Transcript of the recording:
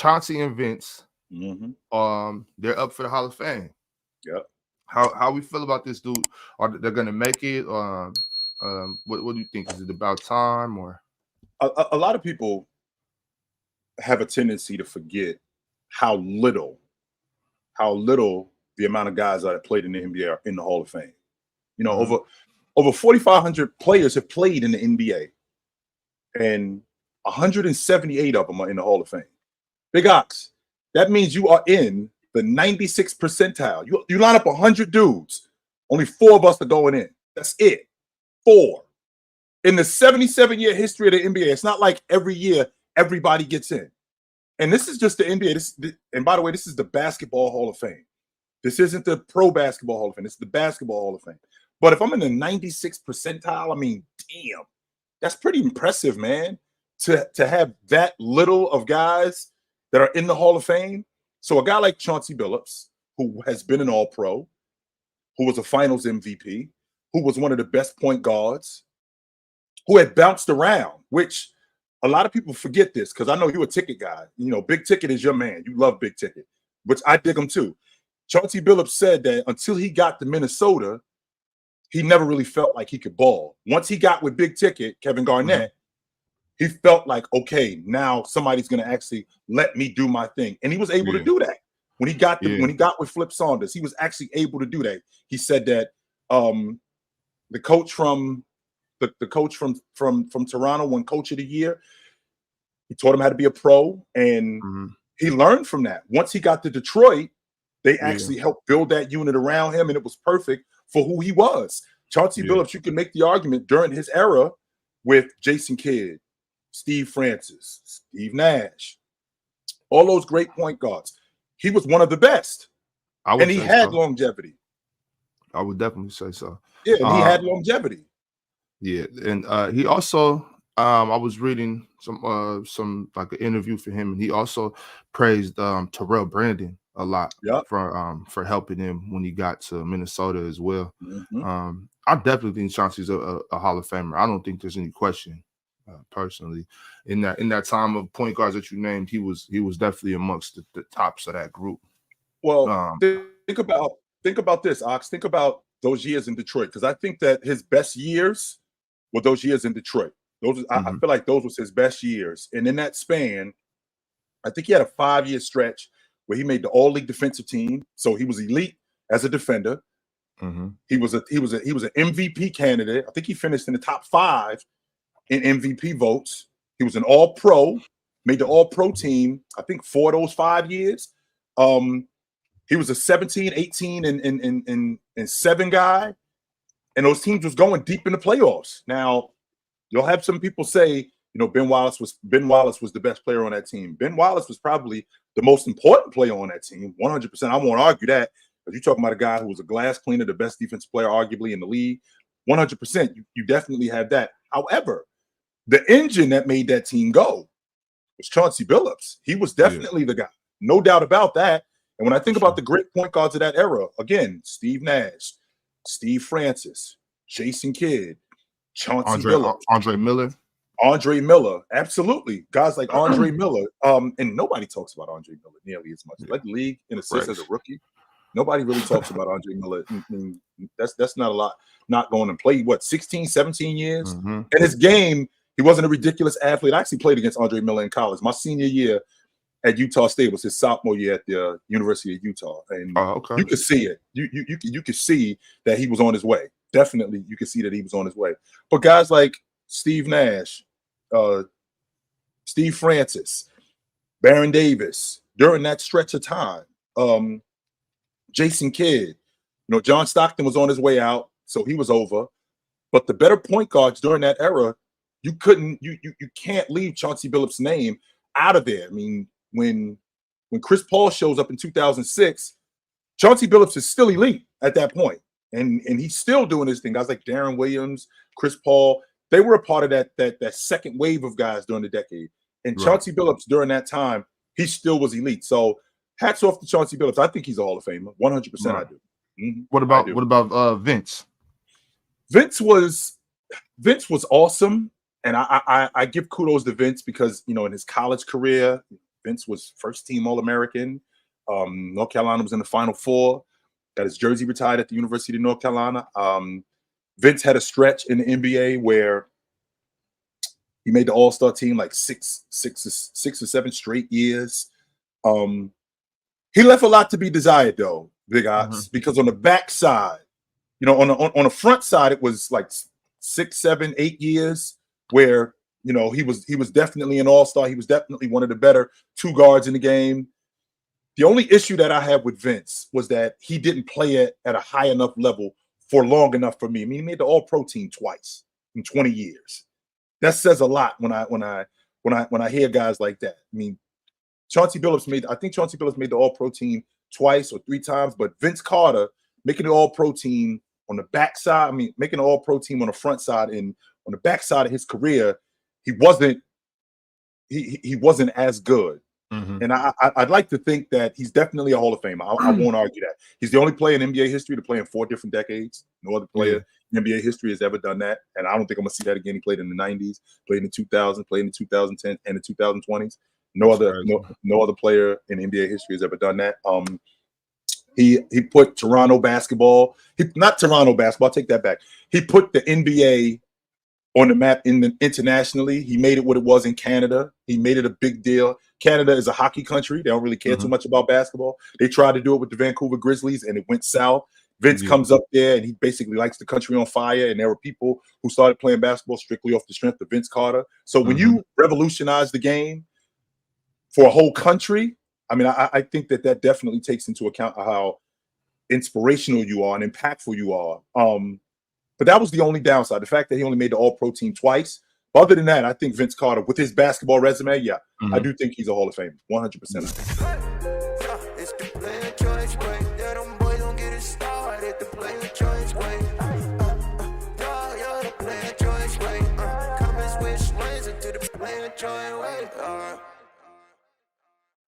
Chauncey and Vince, they're up for the Hall of Fame. Yep. How we feel about this, dude? Are they gonna make it? What do you think? Is it about time or? A lot of people have a tendency to forget how little the amount of guys that have played in the NBA are in the Hall of Fame. You know, over 4,500 players have played in the NBA, and 178 of them are in the Hall of Fame. Big Ox, that means you are in the 96th percentile. You line up 100 dudes, only 4 of us are going in. That's it. 4. In the 77-year history of the NBA, it's not like every year everybody gets in. And this is just the NBA. And by the way, this is the Basketball Hall of Fame. This isn't the Pro Basketball Hall of Fame. It's the Basketball Hall of Fame. But if I'm in the 96th percentile, I mean, damn, that's pretty impressive, man. To have that little of guys that are in the Hall of Fame. So a guy like Chauncey Billups, who has been an All-Pro, who was a Finals MVP, who was one of the best point guards, who had bounced around, which a lot of people forget this because I know you're a ticket guy. You know, Big Ticket is your man. You love Big Ticket, which I dig him too. Chauncey Billups said that until he got to Minnesota, he never really felt like he could ball. Once he got with Big Ticket, Kevin Garnett, he felt like, okay, now somebody's going to actually let me do my thing. And he was able to do that. When he got when he got with Flip Saunders, he was actually able to do that. He said that the coach from Toronto won Coach of the Year. He taught him how to be a pro, and he learned from that. Once he got to Detroit, they actually helped build that unit around him, and it was perfect for who he was. Chauncey Billups, you can make the argument during his era with Jason Kidd, Steve Francis, Steve Nash, all those great point guards. He was one of the best, and he had longevity. I would definitely say so. Yeah, and he had longevity. Yeah, and he also, I was reading some like an interview for him, and he also praised Terrell Brandon a lot for helping him when he got to Minnesota as well. I definitely think Chauncey's a Hall of Famer. I don't think there's any question. Personally, in that time of point guards that you named, he was definitely amongst the tops of that group. Well, think about this, Ox. Think about those years in Detroit, because I think that his best years were those years in Detroit. I feel like those was his best years, and in that span, I think he had a 5-year stretch where he made the All-League defensive team, so he was elite as a defender. He was an MVP candidate. I think he finished in the top 5 in MVP votes. He was an All-Pro, made the All-Pro team, I think 4 of those 5 years. He was a 17, 18, and 7 guy, and those teams was going deep in the playoffs. Now, you'll have some people say, you know, Ben Wallace was the best player on that team. Ben Wallace was probably the most important player on that team, 100%. I won't argue that, but you're talking about a guy who was a glass cleaner, the best defensive player arguably in the league. 100%. You definitely have that. However, the engine that made that team go was Chauncey Billups. He was definitely the guy. No doubt about that. And when I think about the great point guards of that era, again, Steve Nash, Steve Francis, Jason Kidd, Chauncey Billups, Andre Miller, absolutely. Guys like Andre Miller. And nobody talks about Andre Miller nearly as much. Like the league in assists as a rookie. Nobody really talks about Andre Miller. That's not a lot. Not going and play, 16, 17 years? And his game, he wasn't a ridiculous athlete. I actually played against Andre Miller in college. My senior year at Utah State was his sophomore year at the University of Utah. And you could see it. You could see that he was on his way. Definitely, you could see that he was on his way. But guys like Steve Nash, Steve Francis, Baron Davis, during that stretch of time, Jason Kidd, you know, John Stockton was on his way out, so he was over. But the better point guards during that era, you can't leave Chauncey Billups' name out of there. I mean, when Chris Paul shows up in 2006, Chauncey Billups is still elite at that point. And he's still doing his thing. Guys like Darren Williams, Chris Paul, they were a part of that second wave of guys during the decade. And Chauncey Billups during that time, he still was elite. So hats off to Chauncey Billups. I think he's a Hall of Famer. 100% I do. What about Vince? Vince was awesome. And I give kudos to Vince because, you know, in his college career, Vince was first team All-American. North Carolina was in the Final Four. Got his jersey retired at the University of North Carolina. Vince had a stretch in the NBA where he made the All-Star team like six or seven straight years. He left a lot to be desired, though, Big Ox, because on the backside, you know, on the front side, it was like 6, 7, 8 years where, you know, he was definitely an all-star. He was definitely one of the better two guards in the game. The only issue that I had with Vince was that he didn't play at a high enough level for long enough for me. I mean, he made the All-Pro team twice in 20 years. That says a lot when I hear guys like that. I mean, Chauncey Billups made the All-Pro team twice or 3 times, but Vince Carter making the All-Pro team on the backside, I mean, making the All-Pro team on the front side and on the backside of his career, he wasn't as good. And I'd like to think that he's definitely a Hall of Famer. I won't argue that. He's the only player in NBA history to play in 4 different decades. No other player in NBA history has ever done that. And I don't think I'm going to see that again. He played in the 90s, played in the 2000s, played in the 2010 and the 2020s. No other player in NBA history has ever done that. He put Toronto basketball. Not Toronto basketball. I'll take that back. He put the NBA on the map internationally. He made it what it was in Canada. He made it a big deal. Canada is a hockey country. They don't really care too much about basketball. They tried to do it with the Vancouver Grizzlies, and it went south. Vince comes up there, and he basically lights the country on fire. And there were people who started playing basketball strictly off the strength of Vince Carter. So when you revolutionize the game for a whole country, I mean, I think that definitely takes into account how inspirational you are and impactful you are. But that was the only downside, the fact that he only made the All-Pro team twice. But other than that, I think Vince Carter, with his basketball resume, I do think he's a Hall of Famer, 100%. Join way.